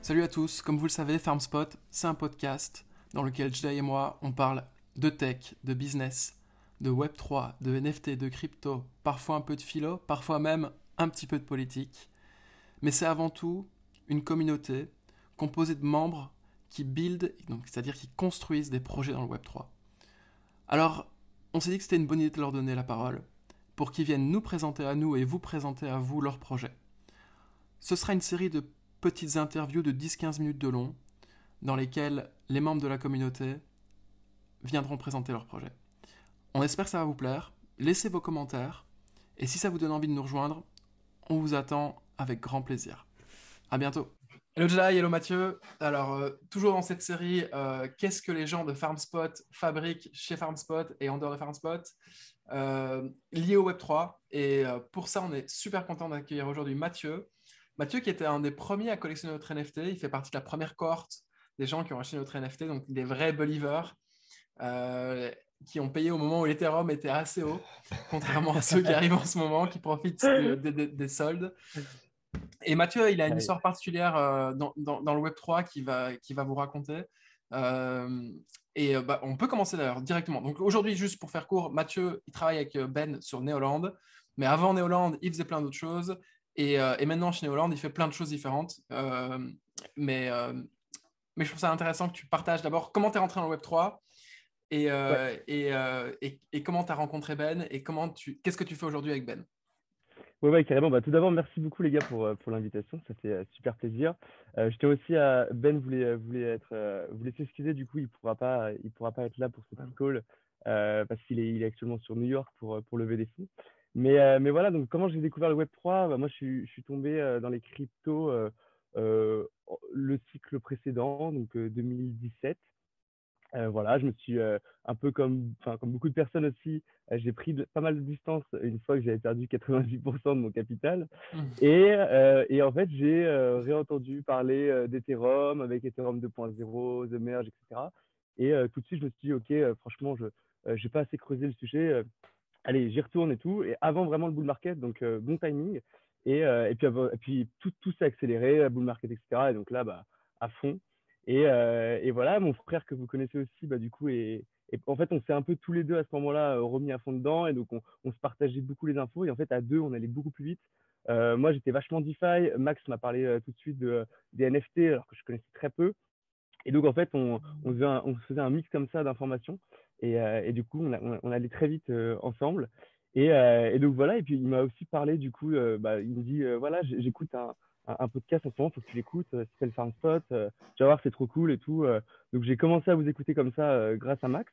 Salut à tous, comme vous le savez, FarmSpot, c'est un podcast dans lequel Jay et moi, on parle de tech, de business, de Web3, de NFT, de crypto, parfois un peu de philo, parfois même un petit peu de politique. Mais c'est avant tout une communauté composée de membres qui build, donc c'est-à-dire qui construisent des projets dans le Web3. Alors, on s'est dit que c'était une bonne idée de leur donner la parole pour qu'ils viennent nous présenter à nous et vous présenter à vous leurs projets. Ce sera une série de petites interviews de 10-15 minutes de long dans lesquelles les membres de la communauté viendront présenter leurs projets. On espère que ça va vous plaire. Laissez vos commentaires et si ça vous donne envie de nous rejoindre, on vous attend avec grand plaisir. À bientôt. Hello Jai, hello Mathieu. Alors, toujours dans cette série, qu'est-ce que les gens de FarmSpot fabriquent chez FarmSpot et en dehors de FarmSpot lié au Web3. Et pour ça, on est super content d'accueillir aujourd'hui Mathieu. Mathieu qui était un des premiers à collectionner notre NFT. Il fait partie de la première cohorte des gens qui ont acheté notre NFT, donc des vrais believers qui ont payé au moment où l'Ethereum était assez haut, contrairement à ceux qui arrivent en ce moment, qui profitent des soldes. Et Mathieu, il a une histoire particulière dans le Web3 qui va vous raconter. On peut commencer d'ailleurs directement. Donc aujourd'hui, juste pour faire court, Mathieu, il travaille avec Ben sur Neoland. Mais avant Neoland, il faisait plein d'autres choses. Et maintenant, chez Neoland, il fait plein de choses différentes. Mais je trouve ça intéressant que tu partages d'abord comment tu es rentré dans le Web3 Ouais, et comment tu as rencontré Ben et qu'est-ce que tu fais aujourd'hui avec Ben. ouais, carrément. Tout d'abord, merci beaucoup les gars pour l'invitation, ça fait super plaisir. Je tiens aussi à Ben voulait s'excuser, du coup il pourra pas être là pour ce petit call parce qu'il est actuellement sur New York pour lever des fonds. Mais voilà, donc comment j'ai découvert le Web3? Moi je suis tombé dans les cryptos le cycle précédent, donc 2017. Voilà, je me suis un peu comme beaucoup de personnes aussi, j'ai pris pas mal de distance une fois que j'avais perdu 90% de mon capital. Hmm. Et en fait, j'ai réentendu parler d'Ethereum avec Ethereum 2.0, The Merge, etc. Et tout de suite, je me suis dit, OK, franchement, je n'ai pas assez creusé le sujet. Allez, j'y retourne et tout. Et avant vraiment le bull market, donc bon timing. Et puis tout s'est accéléré, bull market, etc. Et donc là, à fond. Et voilà, mon frère que vous connaissez aussi, du coup, et en fait, on s'est un peu tous les deux à ce moment-là remis à fond dedans. Et donc, on se partageait beaucoup les infos. Et en fait, à deux, on allait beaucoup plus vite. Moi, j'étais vachement DeFi. Max m'a parlé tout de suite des NFT, alors que je connaissais très peu. Et donc, en fait, on faisait un mix comme ça d'informations. Et du coup, on allait très vite ensemble. Et donc, voilà. Et puis, il m'a aussi parlé, du coup, il me dit, voilà, j'écoute un podcast en ce moment, faut que tu l'écoutes, ça s'appelle FarmSpot, tu vas voir, c'est trop cool et tout. Donc, j'ai commencé à vous écouter comme ça grâce à Max.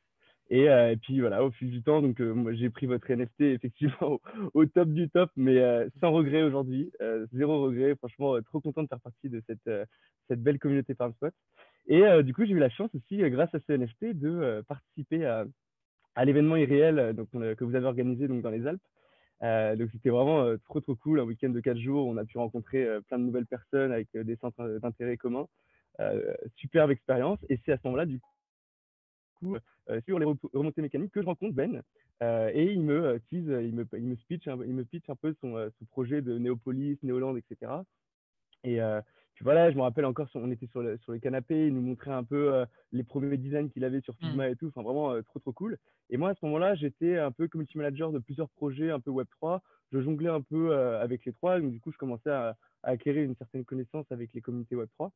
Et puis, voilà, au fil du temps, donc, moi, j'ai pris votre NFT, effectivement, au top du top, mais sans regret aujourd'hui. Zéro regret. Franchement, trop content de faire partie de cette belle communauté FarmSpot. Et du coup, j'ai eu la chance aussi, grâce à ce NFT, de participer à l'événement irréel que vous avez organisé donc, dans les Alpes. Donc, c'était vraiment trop, trop cool. Un week-end de 4 jours, on a pu rencontrer plein de nouvelles personnes avec des centres d'intérêt communs. Superbe expérience. Et c'est à ce moment-là, du coup, sur les remontées mécaniques, que je rencontre Ben. Et il me tease, il me pitch un peu son projet de Néopolis, Néoland, etc. Et puis voilà, je me rappelle encore, on était sur le canapé, il nous montrait un peu les premiers designs qu'il avait sur Hmm. Figma et tout, enfin vraiment trop trop cool. Et moi à ce moment-là, j'étais un peu community manager de plusieurs projets un peu Web3, je jonglais un peu avec les trois, donc du coup je commençais à acquérir une certaine connaissance avec les communautés Web3.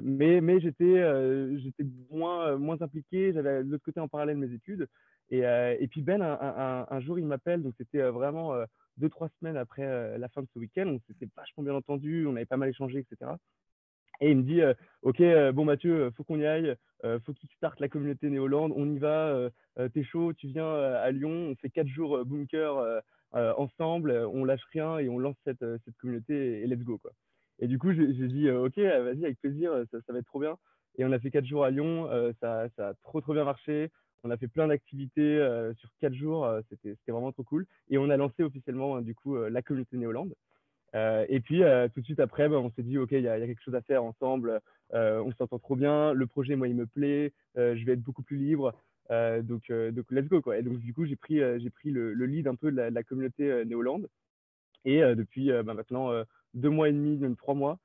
Mais j'étais moins impliqué, j'avais de l'autre côté en parallèle mes études. Et puis Ben, un jour, il m'appelle, donc c'était vraiment 2, 3 semaines après la fin de ce week-end. On s'était vachement bien entendu, on avait pas mal échangé, etc. Et il me dit, OK, bon Mathieu, faut qu'on y aille, faut qu'il starte la communauté Néolande, on y va, t'es chaud, tu viens à Lyon, on fait 4 jours bunker ensemble, on lâche rien et on lance cette communauté et let's go, quoi. Et du coup, j'ai dit, OK, vas-y, avec plaisir, ça va être trop bien. Et on a fait 4 jours à Lyon, ça a trop, trop bien marché. On a fait plein d'activités sur 4 jours, c'était vraiment trop cool. Et on a lancé officiellement, du coup, la communauté Néolande. Et puis, tout de suite après, on s'est dit, OK, il y a quelque chose à faire ensemble. On s'entend trop bien. Le projet, moi, il me plaît. Je vais être beaucoup plus libre. Donc, let's go, quoi. Et donc, du coup, j'ai pris le lead un peu de la communauté Néoland. Et depuis maintenant 2 mois et demi, même 3 mois,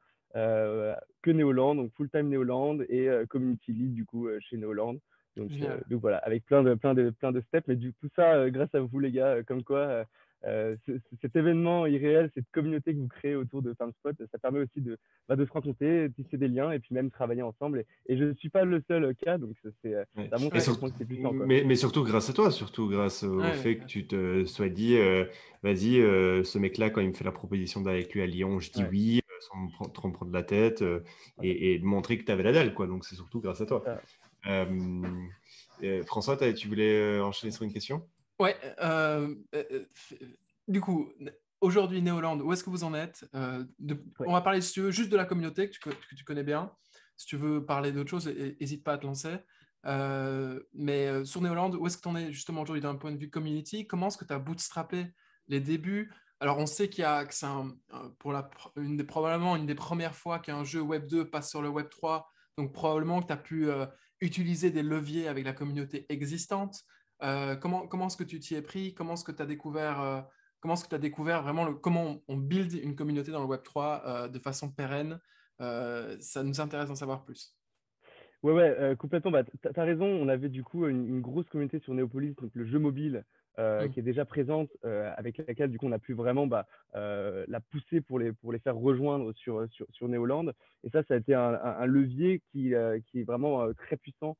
que Neoland, donc full-time Neoland et community lead du coup chez Neoland. Génial. Donc voilà, avec plein de steps, mais du coup ça, grâce à vous les gars, comme quoi cet événement irréel, cette communauté que vous créez autour de FarmSpot, ça permet aussi de se rencontrer, tisser des liens et puis même travailler ensemble. Et je ne suis pas le seul cas, donc Ouais. ça montre Et à quel Ouais, point que c'est puissant, quoi. mais surtout grâce à toi, surtout grâce au ouais, fait que tu te sois dit, vas-y, ce mec-là, quand il me fait la proposition d'aller avec lui à Lyon, je dis Ouais, oui, sans trop me prendre la tête, voilà, et de montrer que tu avais la dalle, quoi. Donc c'est surtout grâce à c'est toi. ça. Euh, François, tu voulais enchaîner sur une question? ouais. Du coup, aujourd'hui, Néoland, où est-ce que vous en êtes? Ouais. On va parler, si tu veux, juste de la communauté que tu connais bien. Si tu veux parler d'autre chose, n'hésite pas à te lancer. Mais sur Néoland, où est-ce que tu en es justement aujourd'hui d'un point de vue community? Comment est-ce que tu as bootstrappé les débuts? Alors, on sait que c'est probablement une des premières fois qu'un jeu Web 2 passe sur le Web 3. Donc, probablement que tu as pu utiliser des leviers avec la communauté existante. Comment est-ce que tu t'y es pris? Comment est-ce que tu as découvert vraiment comment on build une communauté dans le Web3 de façon pérenne? Ça nous intéresse d'en savoir plus. Ouais, ouais, complètement. Bah, t'as raison. On avait du coup une grosse communauté sur Neopolis, donc le jeu mobile, Mm. qui est déjà présente, avec laquelle du coup on a pu vraiment la pousser pour les faire rejoindre sur Neoland. Et ça a été un levier qui est vraiment très puissant,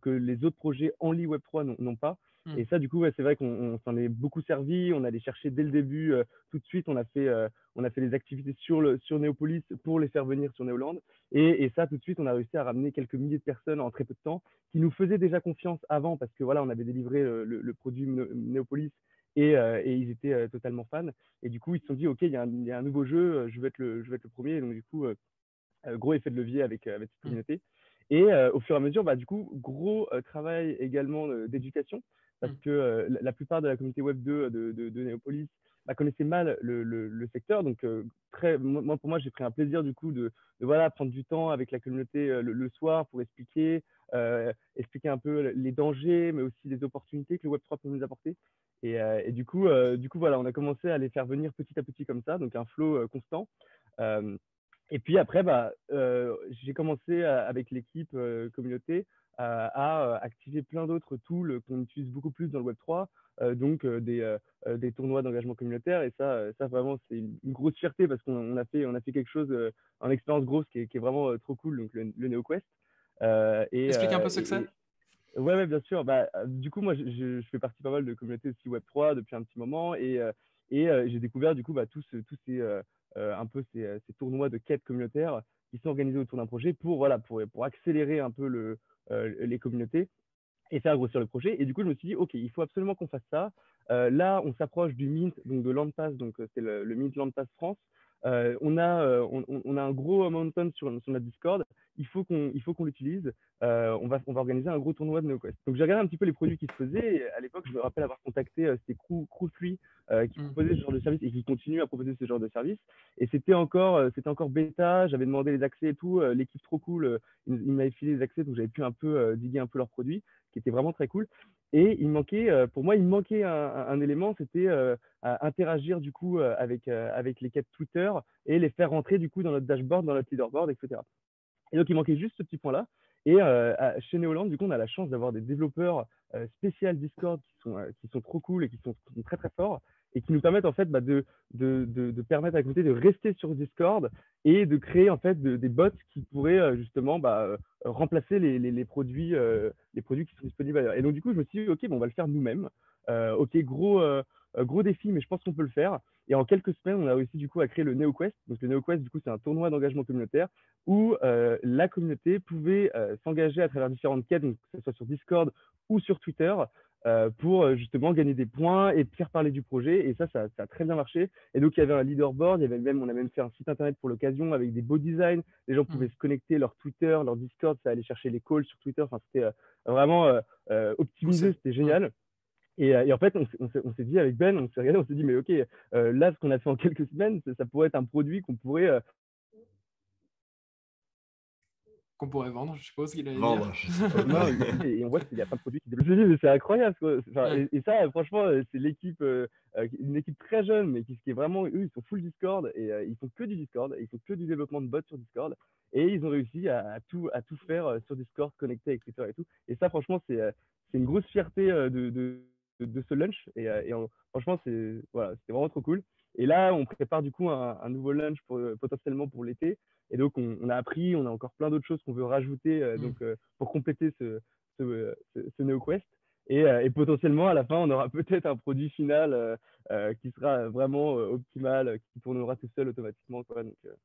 que les autres projets en Lit Web3 n'ont pas. Mm. Et ça, du coup, ouais, c'est vrai qu'on s'en est beaucoup servi. On allait chercher dès le début, tout de suite. On a fait des activités sur Neopolis pour les faire venir sur Neoland. Et ça, tout de suite, on a réussi à ramener quelques milliers de personnes en très peu de temps qui nous faisaient déjà confiance avant parce que voilà, on avait délivré le produit Neopolis et ils étaient totalement fans. Et du coup, ils se sont dit, OK, il y a un nouveau jeu, je vais être le premier. Et donc, du coup, gros effet de levier avec cette Mm. communauté. Et au fur et à mesure, du coup, gros travail également d'éducation, parce Mm. que la plupart de la communauté Web 2 de Néopolis connaissait mal le secteur. Donc, pour moi, j'ai pris un plaisir du coup de voilà, prendre du temps avec la communauté le soir pour expliquer un peu les dangers, mais aussi les opportunités que le Web 3 peut nous apporter. Et du coup, voilà, on a commencé à les faire venir petit à petit comme ça, donc un flow constant. Euh, et puis après, j'ai commencé avec l'équipe communauté à activer plein d'autres tools qu'on utilise beaucoup plus dans le Web3, donc des tournois d'engagement communautaire. Et ça vraiment, c'est une grosse fierté parce qu'on a fait quelque chose, une expérience grosse qui est vraiment trop cool, donc le NeoQuest. Euh, et, Explique un euh, peu ce que et, c'est. et- Ouais, ouais, bien sûr. Du coup, moi, je fais partie pas mal de communautés aussi Web3 depuis un petit moment et j'ai découvert du coup tous un peu ces tournois de quête communautaire qui sont organisés autour d'un projet voilà, pour accélérer un peu les communautés et faire grossir le projet. Et du coup, je me suis dit, OK, il faut absolument qu'on fasse ça. Là, on s'approche du Mint, donc de LandPass, donc c'est le Mint LandPass France. On a un gros mountain sur notre Discord. Il faut qu'on l'utilise. On va organiser un gros tournoi de NeoQuest. Donc, j'ai regardé un petit peu les produits qui se faisaient. Et à l'époque, je me rappelle avoir contacté c'était Crewfree qui Mm. proposait ce genre de service et qui continue à proposer ce genre de service. Et c'était encore bêta. J'avais demandé les accès et tout. L'équipe trop cool. Ils m'avaient filé les accès, donc j'avais pu un peu diguer un peu leurs produits qui était vraiment très cool. Et pour moi, il manquait un élément, c'était à interagir du coup avec les quêtes Twitter et les faire rentrer du coup dans notre dashboard, dans notre leaderboard, etc. Et donc, il manquait juste ce petit point-là. Et chez Neoland, du coup, on a la chance d'avoir des développeurs spécial Discord qui sont trop cool et qui sont très très forts et qui nous permettent en fait de permettre à la communauté de rester sur Discord et de créer en fait des bots qui pourraient justement remplacer les produits qui sont disponibles ailleurs. Et donc, du coup, je me suis dit, OK, bon, on va le faire nous-mêmes. OK, gros défi, mais je pense qu'on peut le faire. Et en quelques semaines, on a réussi du coup à créer le NeoQuest. Donc, le NeoQuest, du coup, c'est un tournoi d'engagement communautaire où la communauté pouvait s'engager à travers différentes quêtes, donc que ce soit sur Discord ou sur Twitter, pour justement gagner des points et faire parler du projet. Et ça a très bien marché. Et donc, il y avait un leaderboard, on a même fait un site internet pour l'occasion avec des beaux designs. Les gens pouvaient Mm. se connecter, leur Twitter, leur Discord, ça allait chercher les calls sur Twitter. Enfin, c'était vraiment optimisé, Poussé. c'était Mm. génial. Et en fait, on s'est dit avec Ben, on s'est regardé, on s'est dit, mais OK, là, ce qu'on a fait en quelques semaines, ça pourrait être un produit qu'on pourrait qu'on pourrait vendre, je suppose qu'il allait Vendre, dire. je sais pas. Non, et on voit qu'il y a plein de produits qui développent. Je me dis, mais c'est incroyable, quoi. Enfin, Ouais. et ça, franchement, c'est l'équipe, une équipe très jeune, mais qui est vraiment, eux, ils sont full Discord et ils font que du Discord, ils font que du développement de bots sur Discord et ils ont réussi à tout faire sur Discord, connecté avec Twitter et tout. Et ça, franchement, c'est une grosse fierté de ce lunch franchement, voilà, c'était vraiment trop cool. Et là, on prépare du coup un nouveau lunch potentiellement pour l'été. Et donc, on a appris, on a encore plein d'autres choses qu'on veut rajouter Mm. pour compléter ce NeoQuest. Et potentiellement, à la fin, on aura peut-être un produit final qui sera vraiment optimal, qui tournera tout seul automatiquement, quoi. Donc vraiment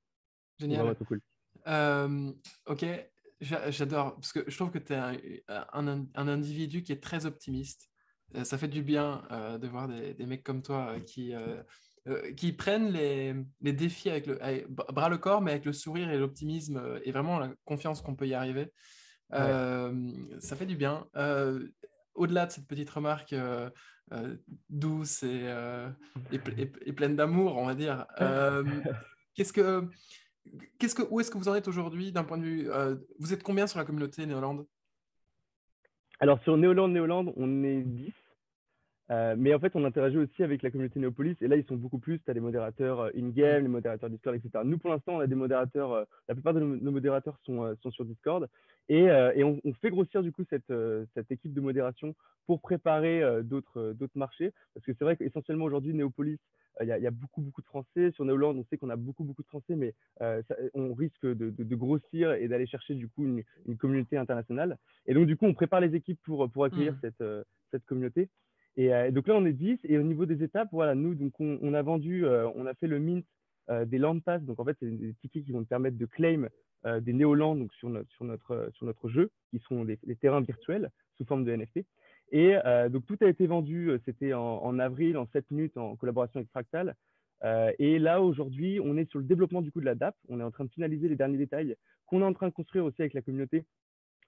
Génial. trop cool. Ok, j'adore, parce que je trouve que tu es un individu qui est très optimiste. Ça fait du bien de voir des mecs comme toi qui prennent les défis avec bras le corps, mais avec le sourire et l'optimisme et vraiment la confiance qu'on peut y arriver. Ouais. Ça fait du bien. Au-delà de cette petite remarque douce et pleine d'amour, on va dire, qu'est-ce que, où est-ce que vous en êtes aujourd'hui d'un point de vue... vous êtes combien sur la communauté Néolande? Alors, sur Néoland, on est 10. Mais en fait, on interagit aussi avec la communauté Néopolis. Et là, ils sont beaucoup plus. Tu as les modérateurs Hmm. in-game, les modérateurs Discord, etc. Nous, pour l'instant, on a des modérateurs. La plupart de nos modérateurs sont sur Discord. Et on fait grossir du coup cette équipe de modération pour préparer d'autres marchés. Parce que c'est vrai qu'essentiellement aujourd'hui, Néopolis, il y a beaucoup, beaucoup de Français. Sur Néoland, on sait qu'on a beaucoup, beaucoup de Français, mais on risque de grossir et d'aller chercher du coup une communauté internationale. Et donc, du coup, on prépare les équipes pour accueillir Hmm. cette communauté. Et donc là, on est 10. Et au niveau des étapes, voilà, nous, donc on a vendu, on a fait le mint des Land Pass. Donc en fait, c'est des tickets qui vont te permettre de claim des Néolands donc sur notre jeu, qui sont des terrains virtuels sous forme de NFT. Et donc tout a été vendu, c'était en avril, en 7 minutes, en collaboration avec Fractal. Et là, aujourd'hui, on est sur le développement du coup de la DApp. On est en train de finaliser les derniers détails qu'on est en train de construire aussi avec la communauté.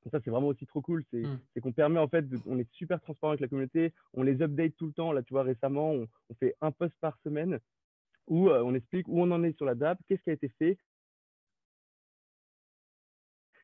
Et ça, c'est vraiment aussi trop cool. Hmm. C'est qu'on permet, en fait, on est super transparent avec la communauté. On les update tout le temps. Là, tu vois, récemment, on fait un post par semaine où on explique où on en est sur la DApp, qu'est-ce qui a été fait,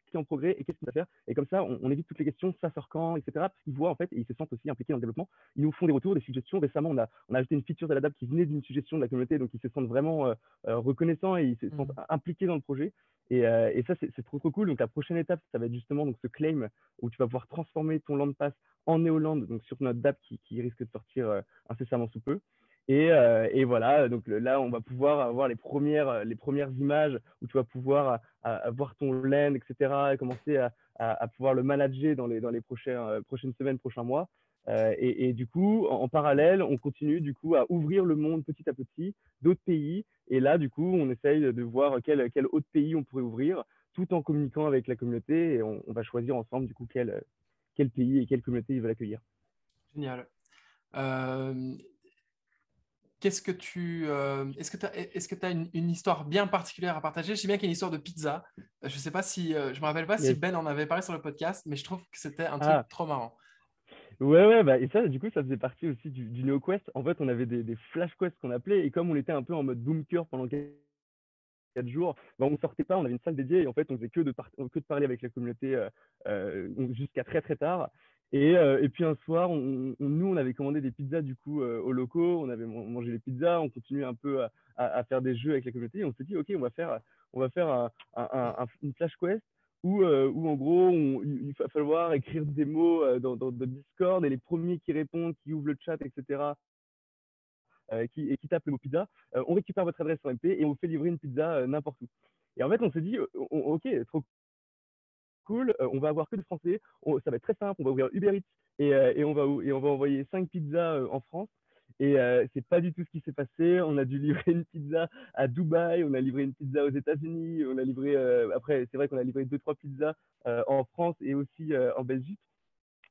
qui est en progrès et qu'est-ce qu'il va faire. Et comme ça, on évite toutes les questions, ça sort quand, etc. Parce qu'ils voient, en fait, et ils se sentent aussi impliqués dans le développement. Ils nous font des retours, des suggestions. Récemment, on a ajouté une feature de la DApp qui venait d'une suggestion de la communauté. Donc, ils se sentent vraiment reconnaissants et ils se sentent Hmm. impliqués dans le projet. Et ça, c'est trop, trop cool. Donc, la prochaine étape, ça va être justement donc, ce claim où tu vas pouvoir transformer ton land pass en Neoland, donc sur notre DApp qui risque de sortir incessamment sous peu. Et voilà, donc là, on va pouvoir avoir les premières images où tu vas pouvoir voir ton land, etc., et commencer à pouvoir le manager dans les prochaines semaines, prochains mois. Et du coup, en parallèle, on continue du coup à ouvrir le monde petit à petit, d'autres pays. Et là, du coup, on essaye de voir quel autre pays on pourrait ouvrir, tout en communiquant avec la communauté. Et on va choisir ensemble, du coup, quel pays et quelle communauté ils veulent accueillir. Génial. Euh, Qu'est-ce que est-ce que tu as une histoire bien particulière à partager? Je sais bien qu'il y a une histoire de pizza. Je sais pas si, je me rappelle pas si Yes. Ben en avait parlé sur le podcast, mais je trouve que c'était un truc Ah, trop marrant. ouais, bah, et ça, du coup, ça faisait partie aussi du NeoQuest. En fait, on avait des flash quests qu'on appelait, et comme on était un peu en mode boom cure pendant 4 jours, bah, on sortait pas, on avait une salle dédiée, et en fait, on faisait que de parler avec la communauté jusqu'à très très tard. Et puis un soir, nous, on avait commandé des pizzas du coup aux locaux, on avait mangé les pizzas, on continuait un peu à faire des jeux avec la communauté, et on s'est dit, ok, on va faire une flash quest où en gros, il va falloir écrire des mots dans Discord, et les premiers qui répondent, qui ouvrent le chat, etc., qui tapent le mot pizza, on récupère votre adresse en MP et on vous fait livrer une pizza n'importe où. Et en fait, on s'est dit, ok, trop cool, on va avoir que du français, ça va être très simple, on va ouvrir Uber Eats et on va envoyer 5 pizzas en France. Et c'est pas du tout ce qui s'est passé. On a dû livrer une pizza à Dubaï, on a livré une pizza aux États-Unis, on a livré, après, c'est vrai qu'on a livré 2-3 pizzas en France et aussi en Belgique.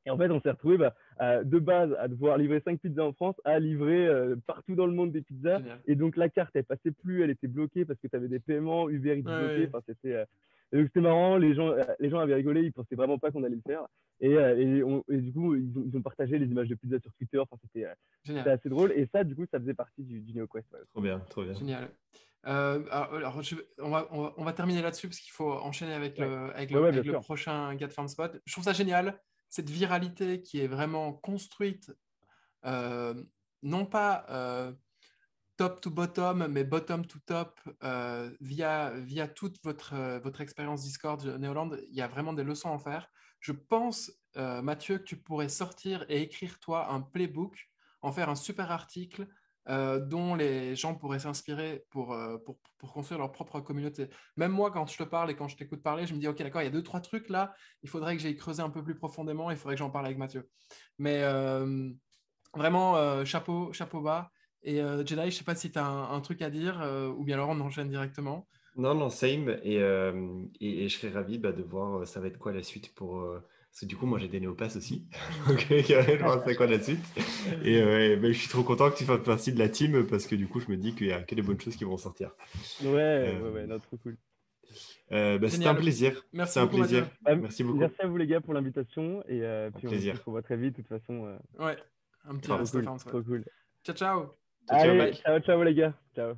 Et en fait, on s'est retrouvé de base à devoir livrer 5 pizzas en France, à livrer partout dans le monde des pizzas. Génial. Et donc la carte, elle passait plus, elle était bloquée parce que tu avais des paiements, Uber Eats Ouais, bloqués. ouais. Enfin, et donc c'était marrant, les gens avaient rigolé, ils pensaient vraiment pas qu'on allait le faire. Et du coup, ils ont partagé les images de pizzas sur Twitter. Enfin, c'était Génial. assez drôle. Et ça, du coup, ça faisait partie du NeoQuest. Ouais. Trop bien, trop bien. Génial. On va terminer là-dessus parce qu'il faut enchaîner avec Ouais. avec Ouais, bien avec le sûr. prochain Get Farm Spot. Je trouve ça génial, cette viralité qui est vraiment construite, euh, non pas top to bottom, mais bottom to top, via toute votre expérience Discord Néoland. Il y a vraiment des leçons à en faire. Je pense, Mathieu, que tu pourrais sortir et écrire, toi, un playbook, en faire un super article dont les gens pourraient s'inspirer pour construire leur propre communauté. Même moi, quand je te parle et quand je t'écoute parler, je me dis, OK, d'accord, il y a deux, trois trucs là, il faudrait que j'aille creuser un peu plus profondément, il faudrait que j'en parle avec Mathieu. Mais vraiment, chapeau bas. Et Jedi, je ne sais pas si tu as un truc à dire ou bien alors on enchaîne directement. Non, non, same. Et je serais ravi de voir ça va être quoi la suite pour. Parce que du coup, moi j'ai des néopasses aussi. Donc, je voir c'est quoi la suite. Je suis trop content que tu fasses partie de la team parce que du coup, je me dis qu'il y a que des bonnes choses qui vont sortir. Ouais, Euh, ouais, ouais, non, trop cool. C'était un Génial. plaisir. Merci C'était un beaucoup, plaisir. Mathieu. Merci beaucoup. Merci à vous les gars pour l'invitation et Un puis on se plaisir. revoit très vite de toute façon. Ouais, un petit Grave. Trop reste cool, farm spot. trop cool. Ciao, ciao. Ciao, ciao, Allez, mec. ciao, ciao les gars. Ciao.